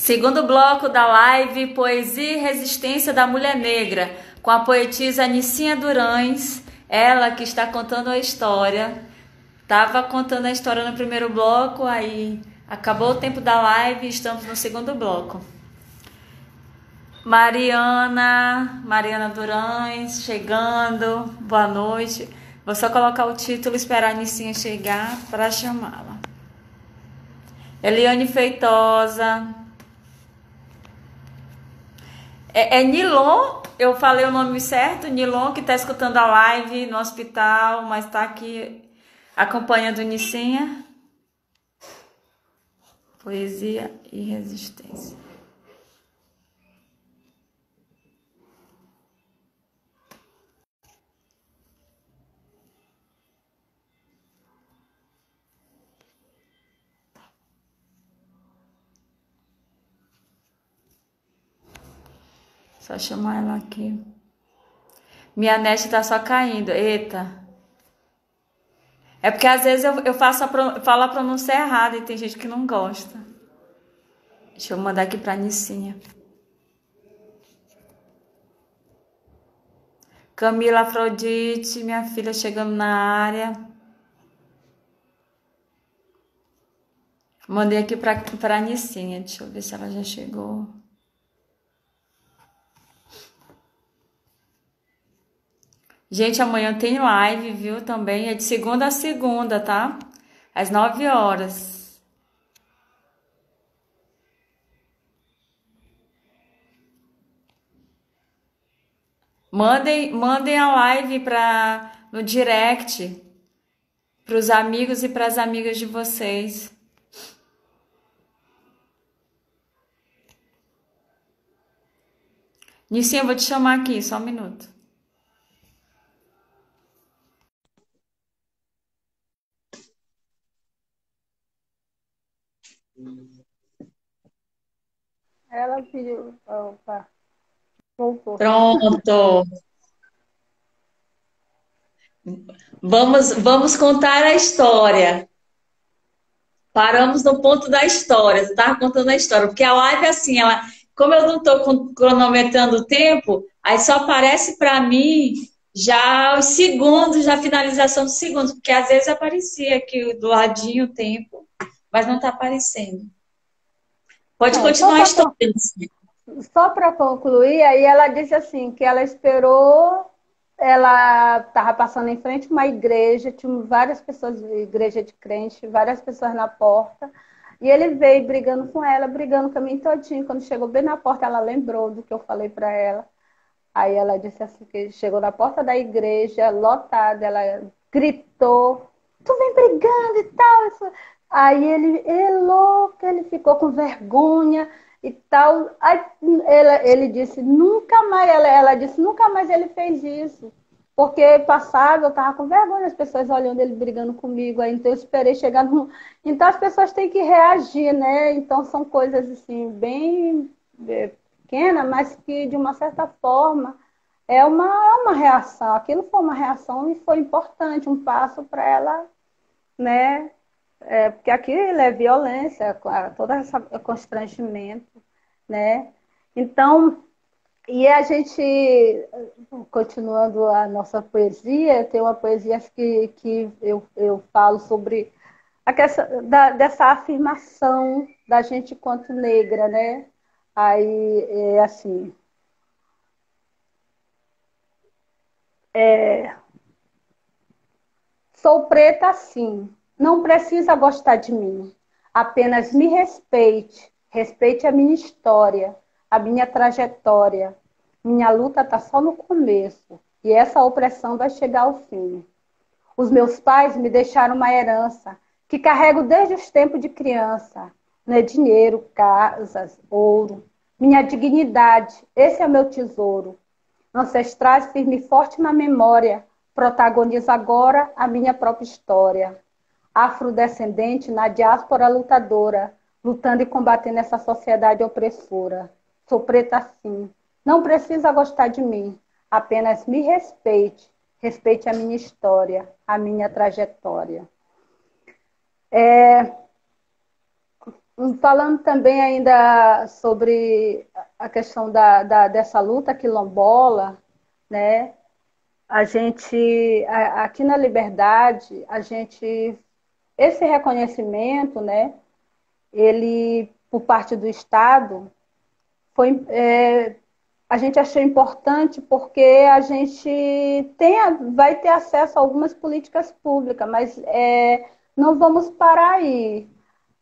Segundo bloco da live Poesia e Resistência da Mulher Negra, com a poetisa Nicinha Durães, ela que está contando a história. Estava contando a história no primeiro bloco, aí acabou o tempo da live e estamos no segundo bloco. Mariana Durães, chegando, boa noite. Vou só colocar o título e esperar a Nicinha chegar para chamá-la. Eliane Feitosa. É Nilon, eu falei o nome certo, Nilon, que está escutando a live no hospital, mas está aqui acompanhando Nicinha. Poesia e resistência. Só chamar ela aqui. Minha net tá só caindo. Eita. É porque às vezes eu falo a pronúncia errada e tem gente que não gosta. Deixa eu mandar aqui pra Nicinha. Camila Afrodite, minha filha chegando na área. Mandei aqui pra Nicinha. Deixa eu ver se ela já chegou. Gente, amanhã tem live, viu? Também é de segunda a segunda, tá? Às 9 horas. Mandem a live no direct para os amigos e para as amigas de vocês. Nicinha, eu vou te chamar aqui, só um minuto. Ela pediu. Opa, voltou. Pronto. Vamos contar a história. Paramos no ponto da história. Você estava contando a história. Porque a live, assim, como eu não estou cronometrando o tempo, aí só aparece para mim já os segundos, já a finalização dos segundos. Porque às vezes aparecia aqui do ladinho o tempo, mas não está aparecendo. Pode continuar a história. Só para concluir, aí ela disse assim, que ela esperou, ela estava passando em frente a uma igreja, tinha várias pessoas, igreja de crente, várias pessoas na porta, e ele veio brigando com ela, brigando o caminho todinho. Quando chegou bem na porta, ela lembrou do que eu falei para ela. Aí ela disse assim, que chegou na porta da igreja, lotada, ela gritou, tu vem brigando e tal. Aí ele louco, ele ficou com vergonha e tal. Aí ele disse, nunca mais, ela disse, nunca mais ele fez isso. Porque passava, eu estava com vergonha, as pessoas olhando ele brigando comigo, aí então eu esperei chegar no... Então as pessoas têm que reagir, né? Então são coisas assim, bem pequena, mas que de uma certa forma é uma reação. Aquilo foi uma reação e foi importante, um passo para ela, né? Porque aquilo é violência, todo esse constrangimento, né? Então, e a gente, continuando a nossa poesia, tem uma poesia que eu falo sobre a questão dessa afirmação da gente enquanto negra, né? Aí é assim, sou preta sim, não precisa gostar de mim, apenas me respeite, respeite a minha história, a minha trajetória. Minha luta está só no começo e essa opressão vai chegar ao fim. Os meus pais me deixaram uma herança que carrego desde os tempos de criança. Não é dinheiro, casas, ouro. Minha dignidade, esse é o meu tesouro. Ancestrais firme e forte na memória, protagonizo agora a minha própria história. Afrodescendente na diáspora lutadora, lutando e combatendo essa sociedade opressora. Sou preta sim, não precisa gostar de mim, apenas me respeite, respeite a minha história, a minha trajetória. Falando também ainda sobre a questão dessa luta quilombola, né? Aqui na Liberdade, esse reconhecimento, né? Ele, por parte do Estado, a gente achou importante porque a gente vai ter acesso a algumas políticas públicas, mas não vamos parar aí.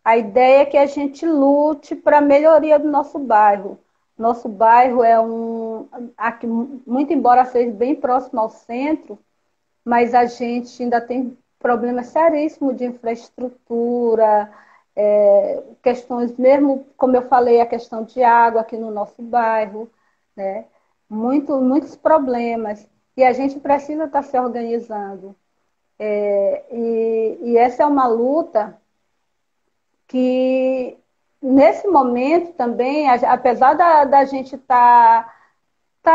A ideia é que a gente lute para a melhoria do nosso bairro. Nosso bairro aqui, muito embora seja bem próximo ao centro, mas a gente ainda tem problemas seríssimos de infraestrutura, questões mesmo, como eu falei, a questão de água aqui no nosso bairro, né? Muitos problemas. E a gente precisa estar se organizando. E essa é uma luta que, nesse momento também, apesar da gente tá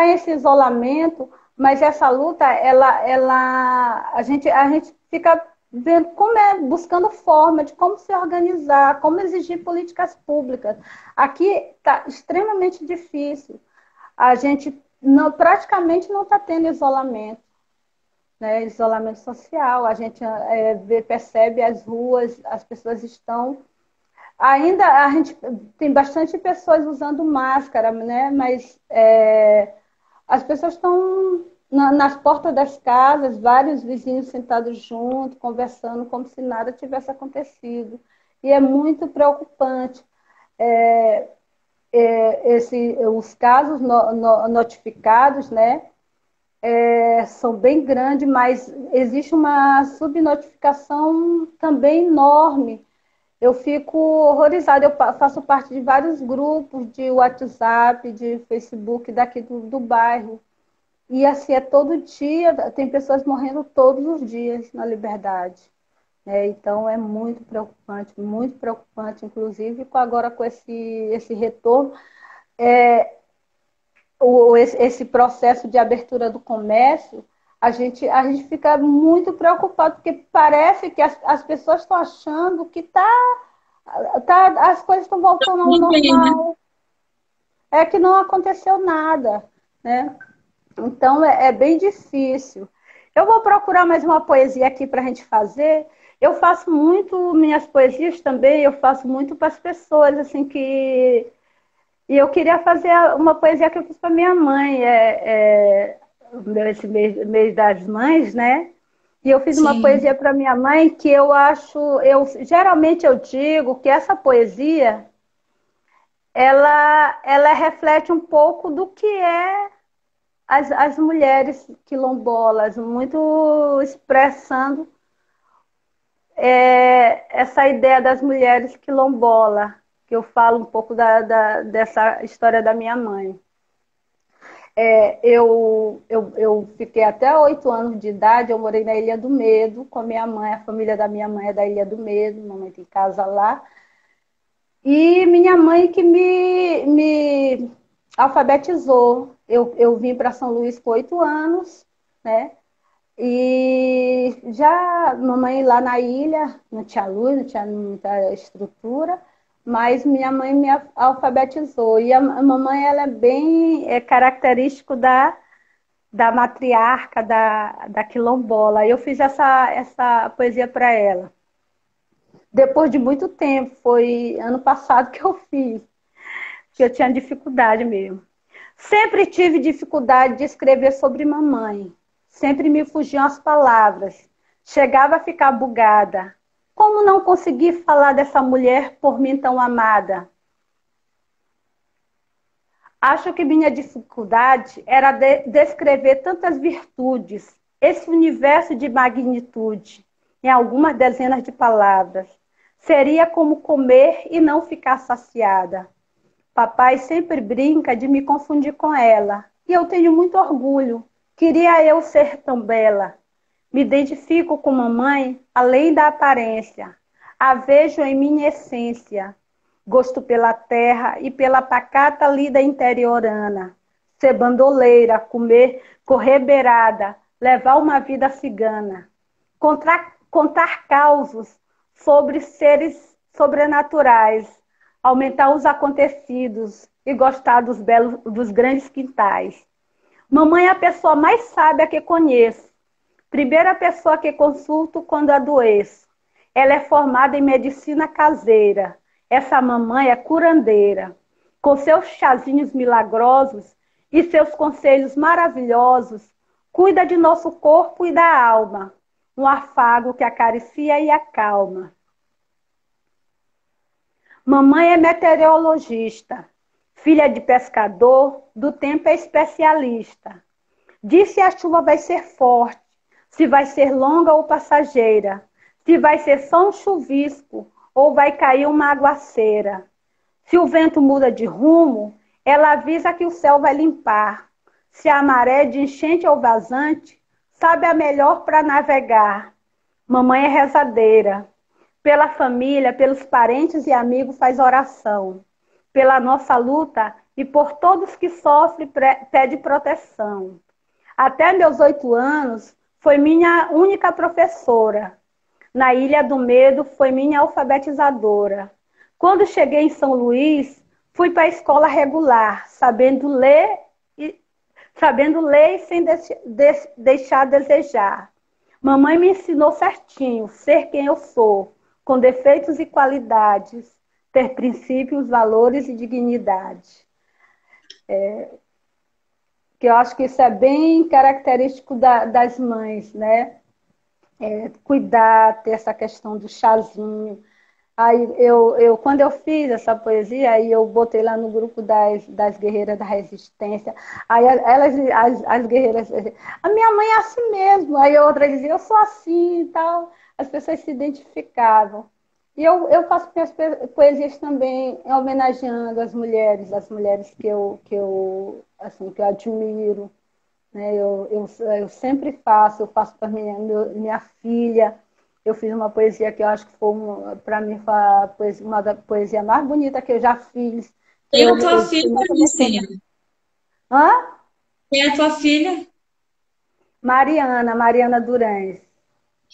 esse isolamento, mas essa luta, a gente fica vendo buscando forma de como se organizar, como exigir políticas públicas. Aqui está extremamente difícil. A gente praticamente não está tendo isolamento, né? Isolamento social. A gente percebe as ruas, as pessoas estão. Ainda a gente tem bastante pessoas usando máscara, né? Mas as pessoas estão nas portas das casas, vários vizinhos sentados juntos, conversando como se nada tivesse acontecido. E é muito preocupante. Os casos notificados, né, são bem grandes, mas existe uma subnotificação também enorme. Eu fico horrorizada. Eu faço parte de vários grupos de WhatsApp, de Facebook daqui do bairro. E assim, todo dia, tem pessoas morrendo todos os dias na Liberdade. Então é muito preocupante, inclusive agora com esse retorno. Esse processo de abertura do comércio, a gente fica muito preocupado, porque parece que as pessoas estão achando que as coisas estão voltando ao normal. É que não aconteceu nada, né? Então é bem difícil. Eu vou procurar mais uma poesia aqui para a gente fazer. Eu faço muito minhas poesias também, eu faço muito para as pessoas, assim, que... E eu queria fazer uma poesia que eu fiz para minha mãe, esse mês das mães, né? E eu fiz uma Sim. poesia para minha mãe que eu acho... geralmente eu digo que essa poesia, ela reflete um pouco do que é as mulheres quilombolas, muito expressando essa ideia das mulheres quilombolas, que eu falo um pouco dessa história da minha mãe. Eu fiquei até 8 anos de idade, eu morei na Ilha do Medo com a minha mãe, a família da minha mãe é da Ilha do Medo, mamãe tem casa lá. E minha mãe que me alfabetizou. Eu vim para São Luís com 8 anos, né? E já mamãe lá na ilha, não tinha luz, não tinha muita estrutura, mas minha mãe me alfabetizou. E a mamãe, ela é bem característico da matriarca, da quilombola. Eu fiz essa poesia para ela. Depois de muito tempo, foi ano passado que eu fiz, porque eu tinha dificuldade mesmo. Sempre tive dificuldade de escrever sobre mamãe. Sempre me fugiam as palavras. Chegava a ficar bugada. Como não consegui falar dessa mulher por mim tão amada? Acho que minha dificuldade era descrever tantas virtudes, esse universo de magnitude, em algumas dezenas de palavras. Seria como comer e não ficar saciada. Papai sempre brinca de me confundir com ela, e eu tenho muito orgulho. Queria eu ser tão bela. Me identifico com mamãe além da aparência. A vejo em minha essência. Gosto pela terra e pela pacata lida interiorana. Ser bandoleira, correr beirada, levar uma vida cigana. Contar causos sobre seres sobrenaturais. aumentar os acontecidos e gostar dos belos, dos grandes quintais. Mamãe é a pessoa mais sábia que conheço. Primeira pessoa que consulto quando adoeço. Ela é formada em medicina caseira. Essa mamãe é curandeira. Com seus chazinhos milagrosos e seus conselhos maravilhosos, cuida de nosso corpo e da alma. Um afago que acaricia e acalma. Mamãe é meteorologista. Filha de pescador, do tempo é especialista. Diz se a chuva vai ser forte, se vai ser longa ou passageira, se vai ser só um chuvisco ou vai cair uma aguaceira. Se o vento muda de rumo, ela avisa que o céu vai limpar. Se a maré é de enchente ou vazante, sabe a melhor para navegar. Mamãe é rezadeira. Pela família, pelos parentes e amigos faz oração. Pela nossa luta e por todos que sofrem, pede proteção. Até meus 8 anos, foi minha única professora. Na Ilha do Medo, foi minha alfabetizadora. Quando cheguei em São Luís, fui para a escola regular, sabendo ler e sem deixar a desejar. Mamãe me ensinou certinho, ser quem eu sou, com defeitos e qualidades, ter princípios, valores e dignidade. Que eu acho que isso é bem característico das mães, né? Cuidar, ter essa questão do chazinho. Aí quando eu fiz essa poesia, aí eu botei lá no grupo das guerreiras da resistência. Aí elas, as guerreiras, a minha mãe é assim mesmo. Aí outra dizia, eu sou assim e tal. As pessoas se identificavam. E eu faço minhas poesias também homenageando as mulheres assim, que eu admiro. Né? Eu sempre faço, eu faço para minha filha. Eu fiz uma poesia que eu acho que foi, para mim, uma da poesia mais bonita que eu já fiz. Quem é a tua filha, Licinha? Hã? Quem é a tua filha? Mariana Durães.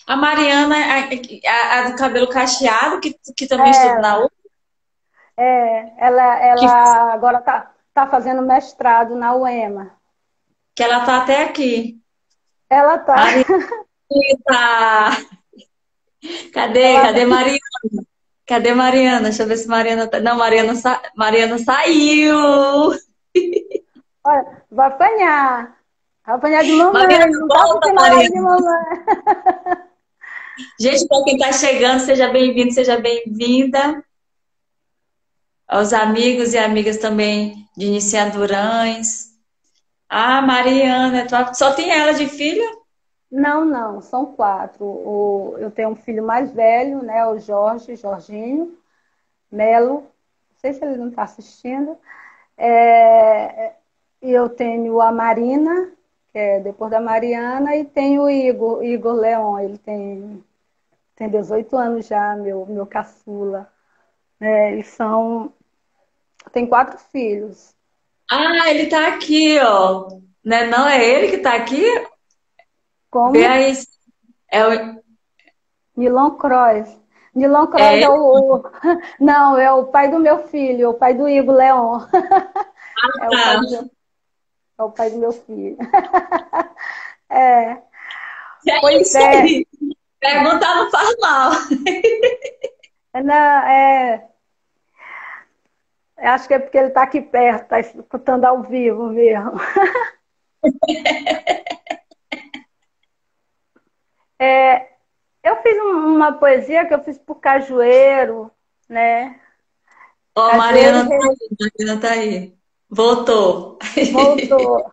A Mariana, a do cabelo cacheado, que também estuda na Ela, U. Que, ela agora tá fazendo mestrado na UEMA. que ela tá até aqui. Ela tá. Mariana! Cadê? Ela, Cadê Mariana? Cadê Mariana? Deixa eu ver se Mariana tá. Não, Mariana saiu! olha, vai apanhar. Vai apanhar de mamãe. Mariana, Não tá volta, assistindo a live de Mariana! mamãe. Gente, para quem está chegando, seja bem-vindo, seja bem-vinda. Aos amigos e amigas também de Iniciandurães. Ah, Mariana, só tem ela de filha? Não, são 4. Eu tenho um filho mais velho, né? O Jorginho Melo. Não sei se ele não está assistindo. E eu tenho a Marina, que é depois da Mariana, e tenho o Igor Leon. Ele tem 18 anos já, meu caçula. Eles tem 4 filhos. Ah, ele tá aqui, ó. Né? Não é ele que tá aqui? Vê Como? aí. É, Nilon Cross. Nilon Cross é é ele? Não, é o pai do meu filho, o pai do Igor Leon. É o pai Ah, do meu, é o pai do meu filho. É, é pois isso é. aí. Perguntar não faz mal. Não, acho que é porque ele está aqui perto, está escutando ao vivo mesmo. Eu fiz uma poesia que eu fiz por Cajueiro, né? Ó, Cajueiro Mariana tá aí, Mariana tá aí. Voltou. voltou.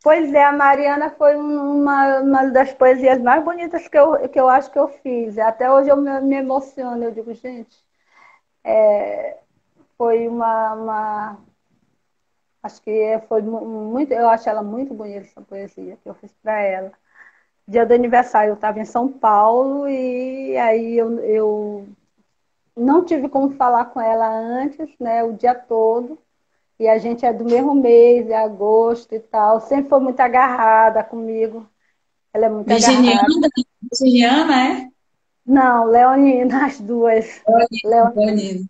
Pois é, a Mariana foi uma das poesias mais bonitas que eu acho que eu fiz. Até hoje eu me emociono, eu digo, gente, foi acho que foi muito, eu acho ela muito bonita essa poesia que eu fiz para ela. Dia do aniversário eu estava em São Paulo e aí eu não tive como falar com ela antes, né, o dia todo. E a gente é do mesmo mês, é agosto e tal. Sempre foi muito agarrada comigo. Ela é muito agarrada. Virginiana, Virginiana, é? Não, Leonina, as duas. Leonina. Leonino.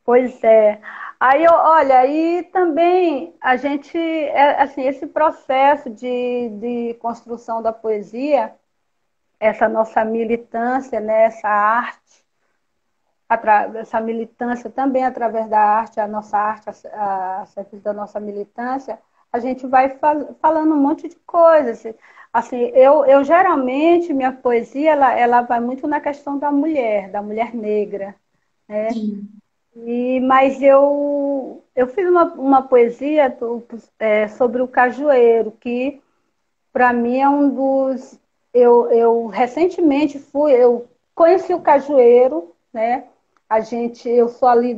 Pois é. Aí, olha, aí também a gente, assim, esse processo de construção da poesia, essa nossa militância, né, essa arte, essa militância também através da arte, a nossa arte, a serviço da nossa militância, a gente vai falando um monte de coisas. Assim, eu geralmente, minha poesia, ela vai muito na questão da mulher negra, né? Sim. Mas eu fiz uma poesia sobre o cajueiro, que para mim é um dos. Eu recentemente eu conheci o cajueiro, né? Eu sou ali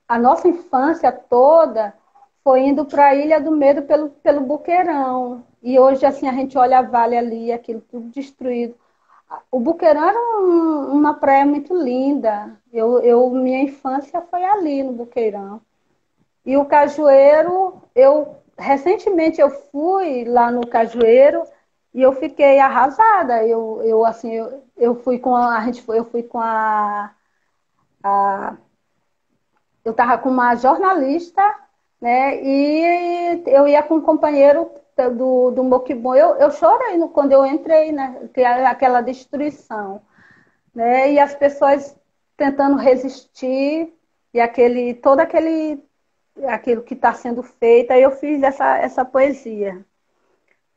a nossa infância toda foi indo para a Ilha do Medo pelo Boqueirão. E hoje, assim, a gente olha a Vale ali, aquilo tudo destruído. O Boqueirão era uma praia muito linda. Minha infância foi ali no Boqueirão. E o Cajueiro, recentemente eu fui lá no Cajueiro e eu fiquei arrasada. Eu fui com eu fui com a eu estava com uma jornalista, né? E eu ia com um companheiro do Moquibon. Eu chorei quando eu entrei, né? Que é aquela destruição, né? E as pessoas tentando resistir e aquilo que está sendo feito. Aí eu fiz essa poesia.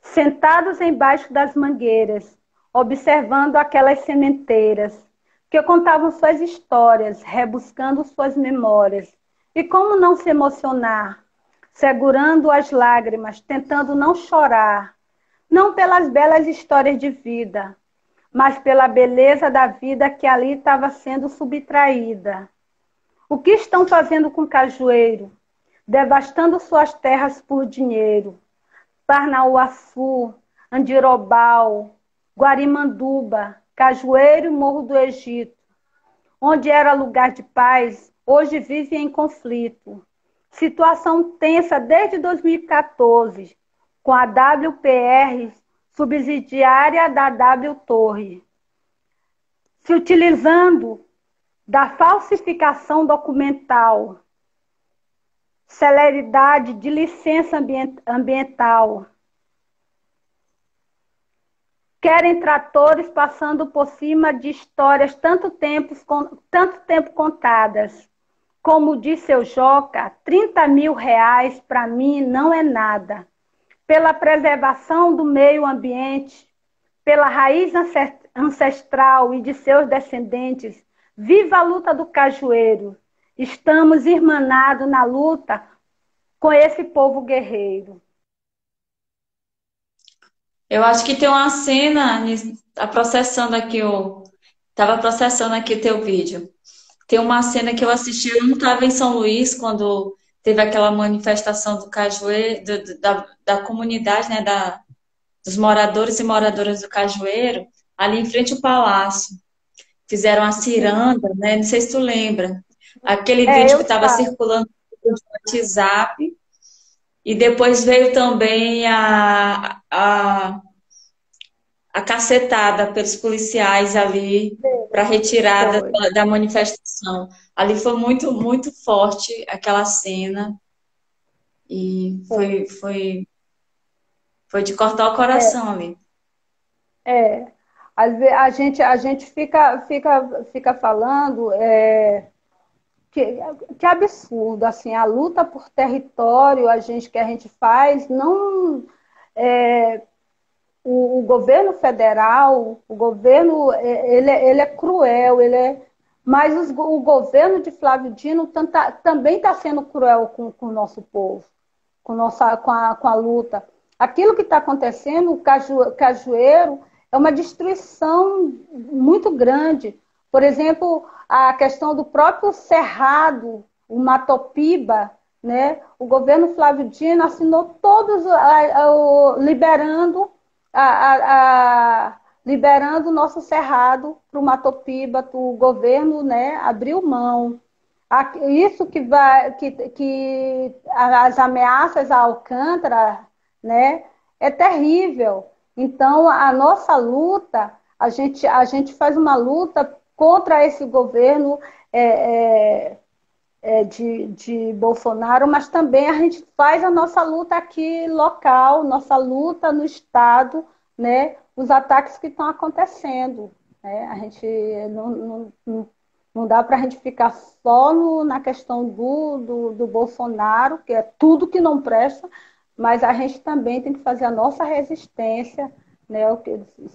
Sentados embaixo das mangueiras, observando aquelas sementeiras, que contavam suas histórias, rebuscando suas memórias. E como não se emocionar, segurando as lágrimas, tentando não chorar, não pelas belas histórias de vida, mas pela beleza da vida que ali estava sendo subtraída. O que estão fazendo com o Cajueiro? Devastando suas terras por dinheiro. Parnauaçu, Andirobal, Guarimanduba, Cajueiro e Morro do Egito, onde era lugar de paz, hoje vive em conflito. Situação tensa desde 2014, com a WPR subsidiária da W Torre, se utilizando da falsificação documental, celeridade de licença ambiental. Querem tratores passando por cima de histórias tanto tempo contadas. Como disse o Joca, 30 mil reais para mim não é nada. Pela preservação do meio ambiente, pela raiz ancestral e de seus descendentes, viva a luta do cajueiro. Estamos irmanados na luta com esse povo guerreiro. Eu acho que tem uma cena, tá processando aqui tava processando aqui o teu vídeo. Tem uma cena que eu assisti, eu não estava em São Luís quando teve aquela manifestação do Cajueiro, da comunidade, né, dos moradores e moradoras do Cajueiro, ali em frente ao palácio. Fizeram a Sim. ciranda, né? Não sei se tu lembra. Aquele vídeo que Eu estava falo. circulando no WhatsApp. E depois veio também a cacetada pelos policiais ali para retirada Foi. da manifestação. Ali foi muito, muito forte aquela cena e Foi. foi de cortar o coração ali. É. A gente fica falando que absurdo, assim, a luta por território que a gente faz, não o governo federal, o governo, ele é cruel, mas o governo de Flávio Dino também está sendo cruel com o nosso povo, com a luta. Aquilo que está acontecendo, o Cajueiro, é uma destruição muito grande. Por exemplo, a questão do próprio Cerrado, o Matopiba, né? O governo Flávio Dino assinou todos liberando liberando o nosso cerrado para o Matopiba, o governo, né, abriu mão. Isso que as ameaças a Alcântara, né, é terrível. Então, a nossa luta, a gente faz uma luta contra esse governo é, de Bolsonaro, mas também a gente faz a nossa luta aqui local, nossa luta no Estado, né? Os ataques que estão acontecendo. Né? A gente não dá para a gente ficar só na questão do Bolsonaro, que é tudo que não presta, mas a gente também tem que fazer a nossa resistência, né,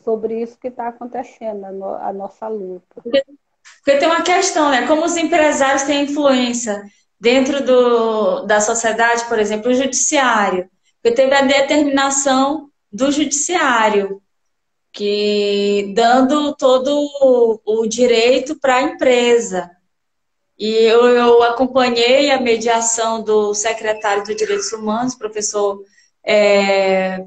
sobre isso que está acontecendo, a nossa luta. Porque tem uma questão, né? Como os empresários têm influência dentro da sociedade, por exemplo, o judiciário. Porque teve a determinação do judiciário, que dando todo o direito para a empresa. E eu acompanhei a mediação do secretário de Direitos Humanos, professor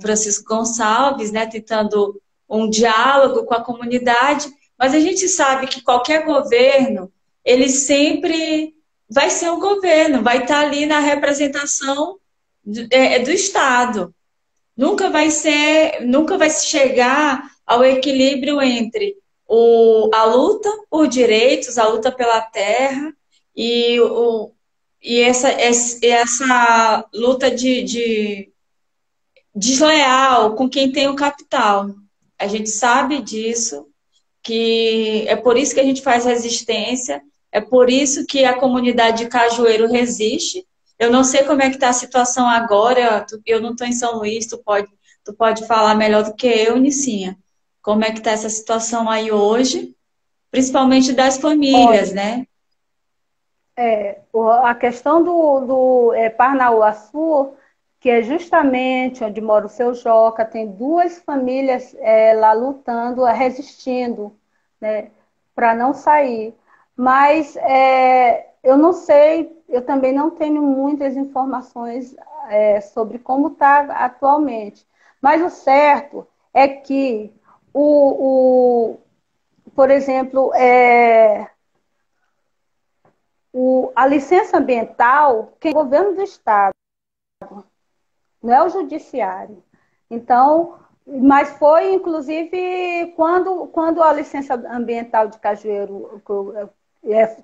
Francisco Gonçalves, né, tentando um diálogo com a comunidade, mas a gente sabe que qualquer governo, ele sempre vai ser um governo, vai estar ali na representação do Estado. Nunca vai se chegar ao equilíbrio entre a luta por direitos, a luta pela terra e, essa luta de desleal com quem tem o capital. A gente sabe disso, que é por isso que a gente faz resistência, é por isso que a comunidade de Cajueiro resiste. Eu não sei como é que está a situação agora, eu não estou em São Luís, tu pode falar melhor do que eu, Nicinha. Como é que está essa situação aí hoje, principalmente das famílias, Olha, né? a questão do Parnauaçu, que é justamente onde mora o seu Joca, tem duas famílias lá lutando, resistindo, né, para não sair. Mas eu não sei, eu também não tenho muitas informações sobre como está atualmente. Mas o certo é que, por exemplo, a licença ambiental, quem é o governo do Estado, não é o judiciário. Então, mas foi, inclusive, quando a licença ambiental de Cajueiro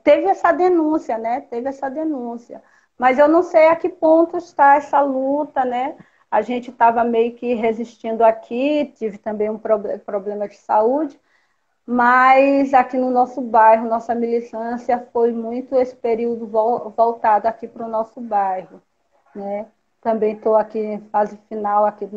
teve essa denúncia, né? Teve essa denúncia. Mas eu não sei a que ponto está essa luta, né? A gente estava meio que resistindo aqui, tive também um problema de saúde, mas aqui no nosso bairro, nossa militância foi muito esse período voltado aqui para o nosso bairro, né? Também estou aqui em fase final aqui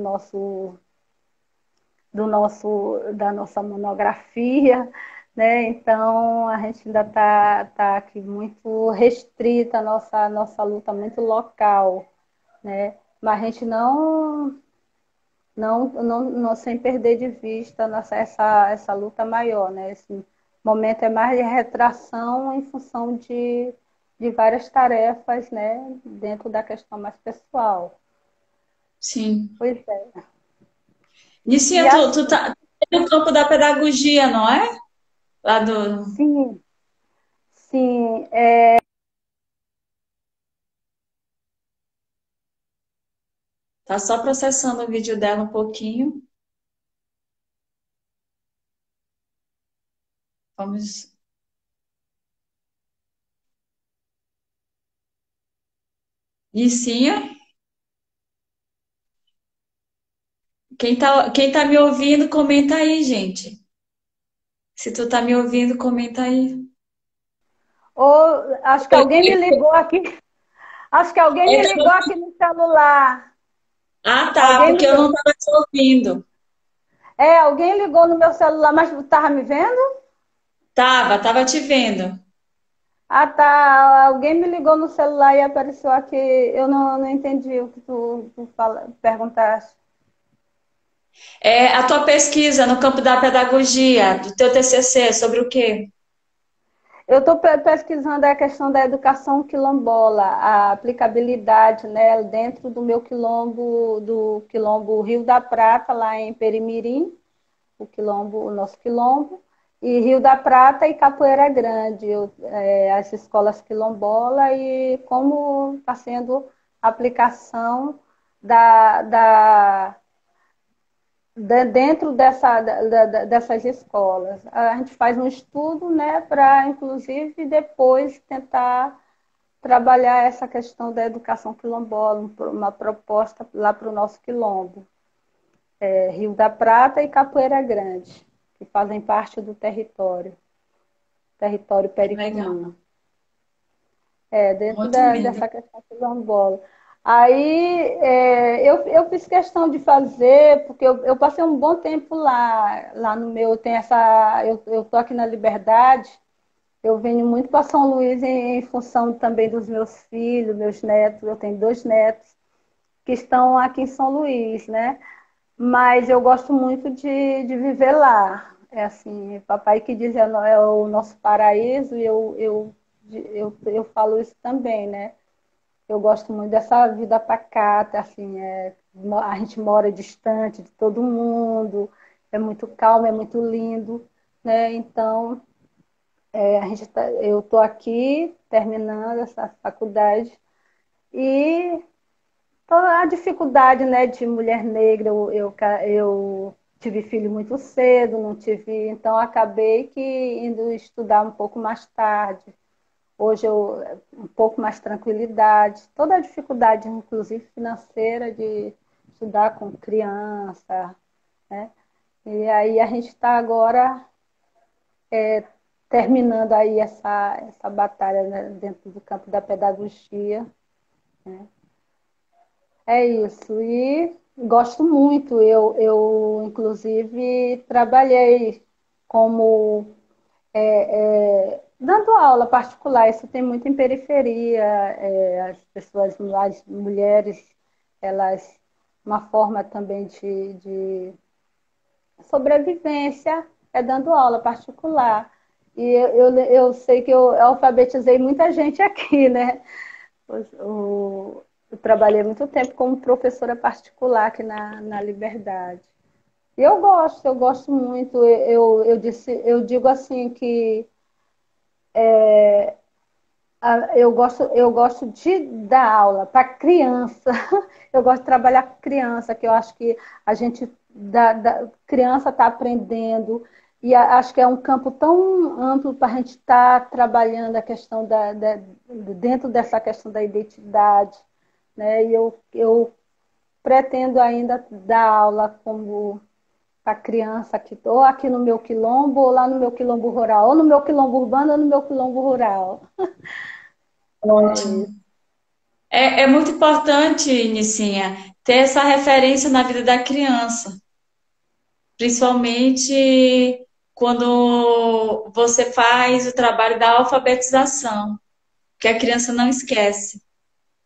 da nossa monografia, né? Então a gente ainda tá aqui muito restrita a nossa luta muito local, né? Mas a gente não sem perder de vista essa luta maior, né? Esse momento é mais de retração em função de várias tarefas, né? Dentro da questão mais pessoal. Sim. Pois é. E Nicinha, tu assim, tá no campo da pedagogia, não é? Lá do. sim, sim, Tá só processando o vídeo dela um pouquinho. Vamos. Nicinha? Quem tá me ouvindo, comenta aí, gente. Se tu tá me ouvindo, comenta aí. ou acho que alguém me ligou aqui. Acho que alguém me ligou aqui no celular. Ah, tá, Alguém porque me eu não ligou. estava te ouvindo. Alguém ligou no meu celular, mas tu estava me vendo? Tava te vendo. Ah, tá. Alguém me ligou no celular e apareceu aqui. Eu não entendi o que perguntaste. É, a tua pesquisa no campo da pedagogia, do teu TCC, sobre o quê? Eu estou pesquisando a questão da educação quilombola, a aplicabilidade, né, dentro do meu quilombo, do quilombo Rio da Prata, lá em Perimirim, o nosso quilombo, e Rio da Prata e Capoeira Grande, as escolas quilombola e como está sendo a aplicação da dentro dessas escolas. A gente faz um estudo, né, para, inclusive, depois tentar trabalhar essa questão da educação quilombola, uma proposta lá para o nosso quilombo. Rio da Prata e Capoeira Grande, que fazem parte do território Legal. Pericumã. Dentro Muito lindo. dessa questão quilombola. Aí eu fiz questão de fazer, porque eu passei um bom tempo lá no meu, tem essa, eu tô aqui na Liberdade, eu venho muito para São Luís em função também dos meus filhos, meus netos, eu tenho 2 netos que estão aqui em São Luís, né? Mas eu gosto muito de viver lá. É assim, papai que diz é o nosso paraíso, e eu falo isso também, né? Eu gosto muito dessa vida pacata, assim, a gente mora distante de todo mundo, é muito calmo, é muito lindo, né? Então, eu estou aqui terminando essa faculdade e toda a dificuldade, né, de mulher negra, eu tive filho muito cedo, não tive, então acabei que indo estudar um pouco mais tarde. Hoje eu um pouco mais tranquilidade, toda a dificuldade, inclusive financeira, de estudar com criança, né? E aí a gente está agora terminando aí essa batalha, né, dentro do campo da pedagogia. É isso. E gosto muito. Inclusive, trabalhei como dando aula particular. Isso tem muito em periferia. As pessoas, as mulheres, elas, uma forma também de sobrevivência é dando aula particular. E eu sei que eu alfabetizei muita gente aqui, né? Eu trabalhei muito tempo como professora particular aqui na Liberdade. E eu gosto muito. Eu digo assim que eu gosto de dar aula para criança. Eu gosto de trabalhar com criança, que eu acho que a gente, criança está aprendendo, e acho que é um campo tão amplo para a gente estar trabalhando a questão dentro dessa questão da identidade, né? E eu pretendo ainda dar aula como para criança aqui, ou aqui no meu quilombo, ou lá no meu quilombo rural, ou no meu quilombo urbano, ou no meu quilombo rural. É Ótimo. isso. É muito importante, Nicinha, ter essa referência na vida da criança, principalmente quando você faz o trabalho da alfabetização, que a criança não esquece.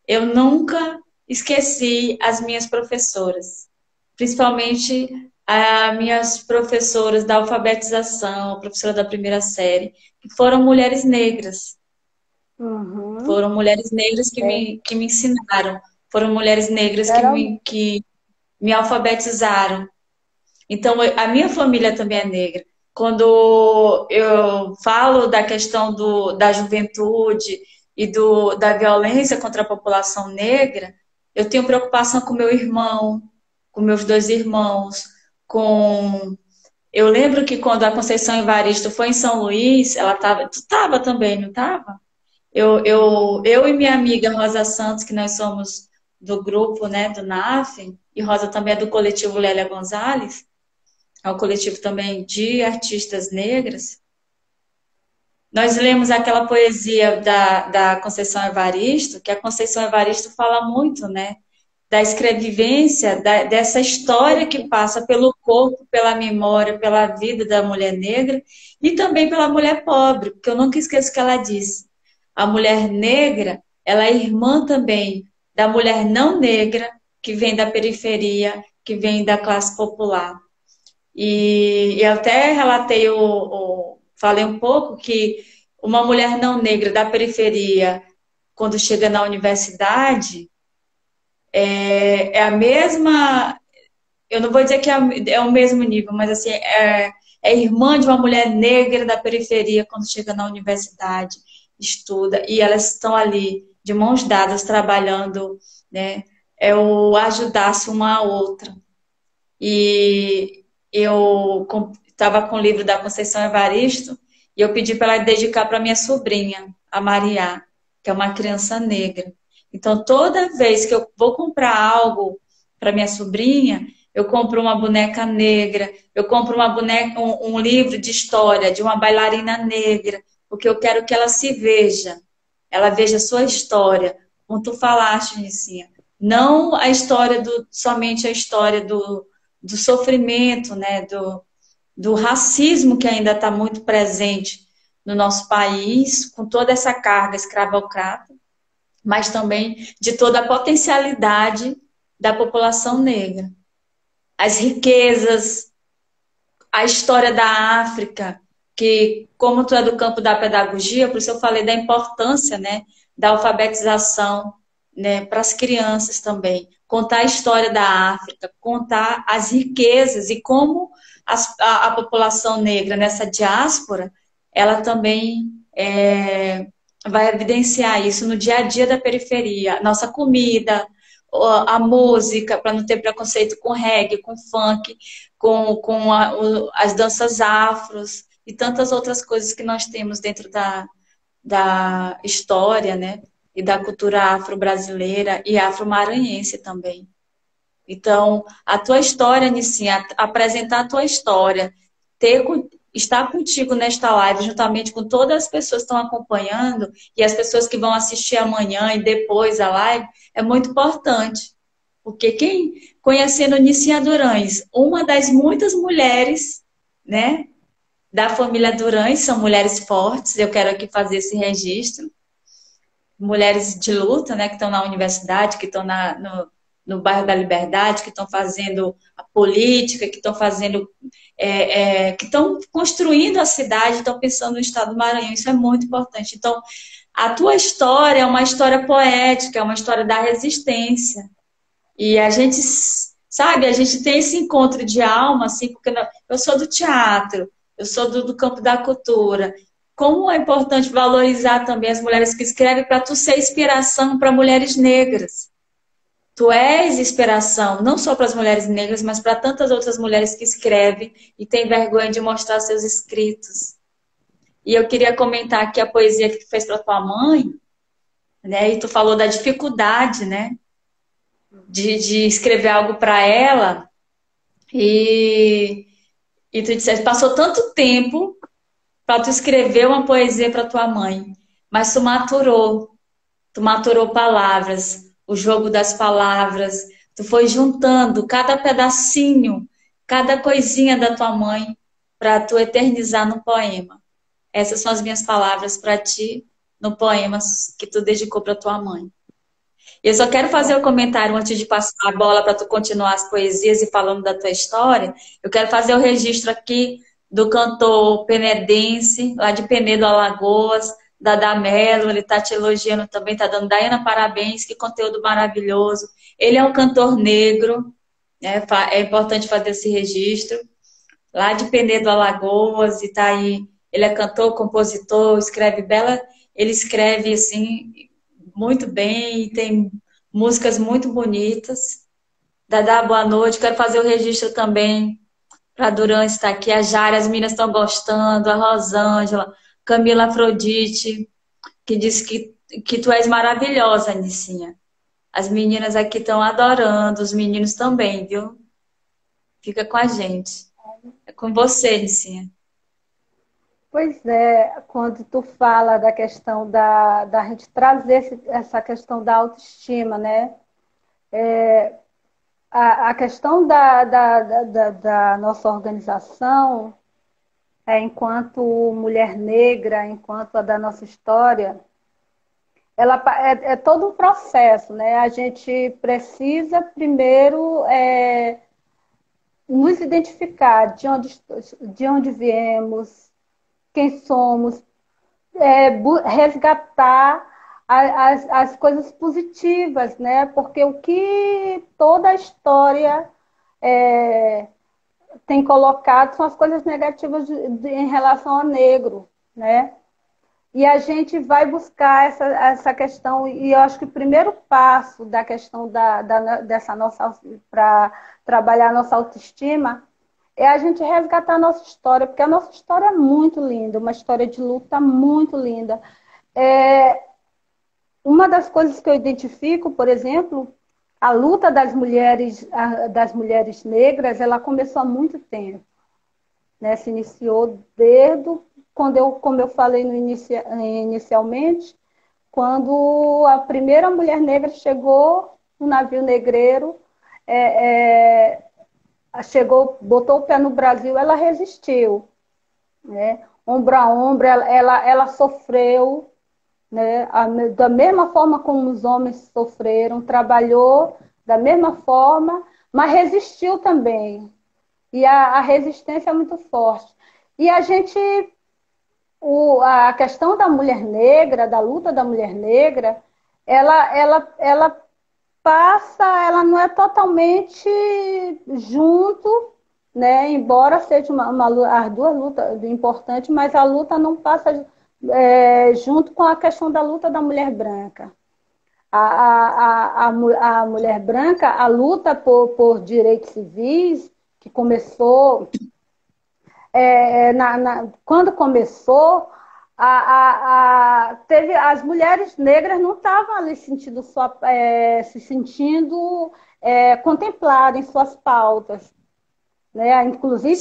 Eu nunca esqueci as minhas professoras, principalmente as minhas professoras da alfabetização, a professora da primeira série, que foram mulheres negras. Uhum. Foram mulheres negras É, que me ensinaram, foram mulheres negras geralmente. que me alfabetizaram. Então, a minha família também é negra. Quando eu falo da questão da juventude e da violência contra a população negra, eu tenho preocupação com meu irmão, com meus 2 irmãos, com... Eu lembro que quando a Conceição Evaristo foi em São Luís, ela estava... Tu estava também, não estava? Eu e minha amiga Rosa Santos, que nós somos do grupo, né, do NAF, e Rosa também é do coletivo Lélia Gonzalez, é um coletivo também de artistas negras. Nós lemos aquela poesia da Conceição Evaristo, que a Conceição Evaristo fala muito, né, da escrevivência, dessa história que passa pelo corpo, pela memória, pela vida da mulher negra e também pela mulher pobre, porque eu nunca esqueço que ela disse: a mulher negra, ela é irmã também da mulher não negra, que vem da periferia, que vem da classe popular. E eu até relatei, falei um pouco que uma mulher não negra da periferia, quando chega na universidade, é a mesma. Eu não vou dizer que é o mesmo nível, mas assim, é irmã de uma mulher negra da periferia quando chega na universidade, estuda, e elas estão ali de mãos dadas trabalhando, né? É o ajudar-se uma a outra. E eu estava com o livro da Conceição Evaristo e eu pedi para ela dedicar para minha sobrinha, a Maria, que é uma criança negra. Então, toda vez que eu vou comprar algo para minha sobrinha, eu compro uma boneca negra, eu compro uma boneca, um livro de história de uma bailarina negra, porque eu quero que ela veja a sua história, como tu falaste, Nicinha. Não a história somente a história do sofrimento, né, do racismo que ainda está muito presente no nosso país, com toda essa carga escravocrata, mas também de toda a potencialidade da população negra. As riquezas, a história da África, que, como tu é do campo da pedagogia, por isso eu falei da importância, né, da alfabetização, né, para as crianças também. Contar a história da África, contar as riquezas e como a população negra nessa diáspora, ela também vai evidenciar isso no dia a dia da periferia. Nossa comida, a música, para não ter preconceito com reggae, com funk, as danças afros e tantas outras coisas que nós temos dentro da história, né? E da cultura afro-brasileira e afro-maranhense também. Então, a tua história, Nicinha, apresentar a tua história, estar contigo nesta live, juntamente com todas as pessoas que estão acompanhando e as pessoas que vão assistir amanhã e depois a live, é muito importante. Porque quem, conhecendo Nicinha Durães, uma das muitas mulheres, né, da família Durães, são mulheres fortes, eu quero aqui fazer esse registro, mulheres de luta, né, que estão na universidade, que estão no bairro da Liberdade, que estão fazendo a política, que estão fazendo, que estão construindo a cidade, estão pensando no estado do Maranhão, isso é muito importante. Então, a tua história é uma história poética, é uma história da resistência, e a gente, sabe, a gente tem esse encontro de alma, assim, porque eu sou do teatro, eu sou do campo da cultura. Como é importante valorizar também as mulheres que escrevem para tu ser inspiração para mulheres negras. Tu és inspiração, não só para as mulheres negras, mas para tantas outras mulheres que escrevem e têm vergonha de mostrar seus escritos. E eu queria comentar aqui a poesia que tu fez para tua mãe, né? E tu falou da dificuldade, né? De escrever algo para ela e, e tu disseste, passou tanto tempo para tu escrever uma poesia para tua mãe, mas tu maturou palavras, o jogo das palavras, tu foi juntando cada pedacinho, cada coisinha da tua mãe para tu eternizar no poema. Essas são as minhas palavras para ti no poema que tu dedicou para tua mãe. Eu só quero fazer um comentário antes de passar a bola para tu continuar as poesias e falando da tua história. Eu quero fazer o registro aqui do cantor penedense, lá de Penedo, Alagoas, Dada Mello, ele está te elogiando também, está dando Daiana parabéns, que conteúdo maravilhoso. Ele é um cantor negro, né? É importante fazer esse registro. Lá de Penedo, Alagoas, e está aí. Ele é cantor, compositor, escreve bela, ele escreve assim muito bem e tem músicas muito bonitas. Dada, boa noite. Quero fazer o registro também para a Duran estar aqui. A Jara, as meninas estão gostando. A Rosângela, Camila Afrodite, que disse que tu és maravilhosa, Nicinha. As meninas aqui estão adorando, os meninos também, viu? Fica com a gente. É com você, Nicinha. Pois é, quando tu fala da questão da gente trazer essa questão da autoestima, né? A questão da nossa organização, enquanto mulher negra, enquanto a da nossa história, ela é todo um processo, né? A gente precisa primeiro nos identificar de onde viemos, quem somos, resgatar as coisas positivas, né? Porque o que toda a história tem colocado são as coisas negativas em relação ao negro, né? E a gente vai buscar essa questão, e eu acho que o primeiro passo da questão dessa nossa, para trabalhar a nossa autoestima, é a gente resgatar a nossa história, porque a nossa história é muito linda, uma história de luta muito linda. É, uma das coisas que eu identifico, por exemplo, a luta das mulheres negras, ela começou há muito tempo, né? Se iniciou desde como eu falei inicialmente, quando a primeira mulher negra chegou no navio negreiro, é, chegou, botou o pé no Brasil, ela resistiu, né? Ombro a ombro, ela sofreu, né? Da mesma forma como os homens sofreram, trabalhou da mesma forma, mas resistiu também. E a resistência é muito forte. E a gente, a questão da mulher negra, da luta da mulher negra, ela passa, ela não é totalmente junto, né? Embora seja as duas lutas importantes, mas a luta não passa junto com a questão da luta da mulher branca. A mulher branca, a luta por direitos civis, que começou, quando começou, teve, as mulheres negras não estavam ali se sentindo contempladas em suas pautas. Né? Inclusive,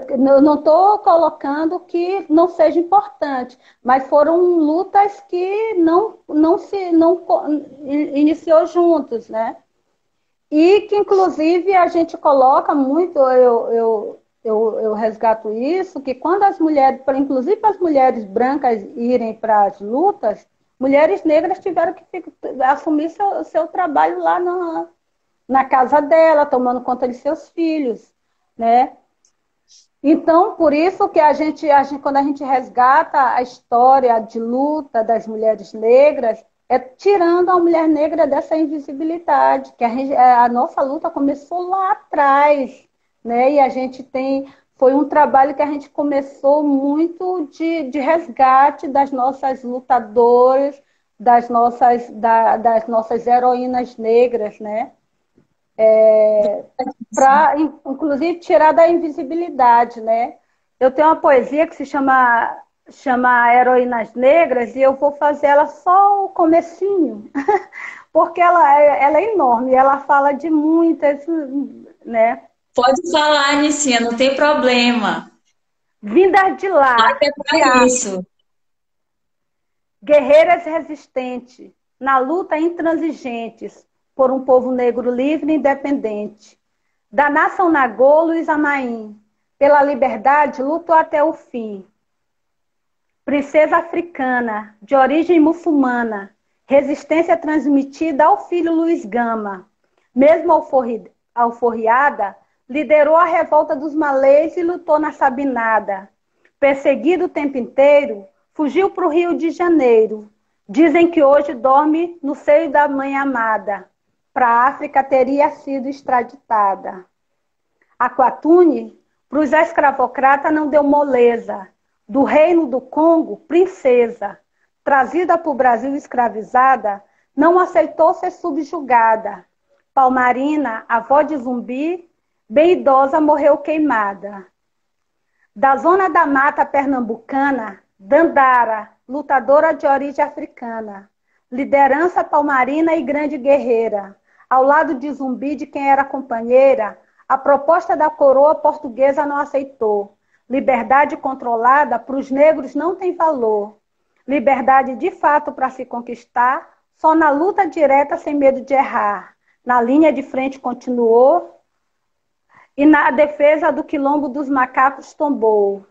eu não estou colocando que não seja importante, mas foram lutas que não iniciou juntos, né? E que, inclusive, a gente coloca muito, eu resgato isso, que quando as mulheres, inclusive as mulheres brancas irem para as lutas, mulheres negras tiveram que assumir seu trabalho lá na casa dela, tomando conta de seus filhos, né? Então, por isso que quando a gente resgata a história de luta das mulheres negras, é tirando a mulher negra dessa invisibilidade, que a nossa luta começou lá atrás, né? E a gente foi um trabalho que a gente começou muito de resgate das nossas lutadoras, das nossas heroínas negras, né? Para, inclusive, tirar da invisibilidade, né? Eu tenho uma poesia que chama Heroínas Negras e eu vou fazer ela só o comecinho, porque ela é enorme, ela fala de muitas, né? Pode falar, Anicinha, não tem problema. Vindas de lá, Até de para isso. guerreiras resistentes, na luta intransigentes, por um povo negro livre e independente. Da nação Nagô, Luiz Amaim, pela liberdade lutou até o fim. Princesa africana, de origem muçulmana, resistência transmitida ao filho Luiz Gama. Mesmo alforriada, liderou a revolta dos malês e lutou na Sabinada. Perseguido o tempo inteiro, fugiu para o Rio de Janeiro. Dizem que hoje dorme no seio da mãe amada. Para a África teria sido extraditada. Aquatune, para os escravocratas, não deu moleza. Do reino do Congo, princesa. Trazida para o Brasil escravizada, não aceitou ser subjugada. Palmarina, avó de Zumbi, bem idosa, morreu queimada. Da zona da mata pernambucana, Dandara, lutadora de origem africana. Liderança palmarina e grande guerreira. Ao lado de Zumbi, de quem era companheira, a proposta da coroa portuguesa não aceitou. Liberdade controlada para os negros não tem valor. Liberdade de fato para se conquistar, só na luta direta sem medo de errar. Na linha de frente continuou e na defesa do quilombo dos macacos tombou.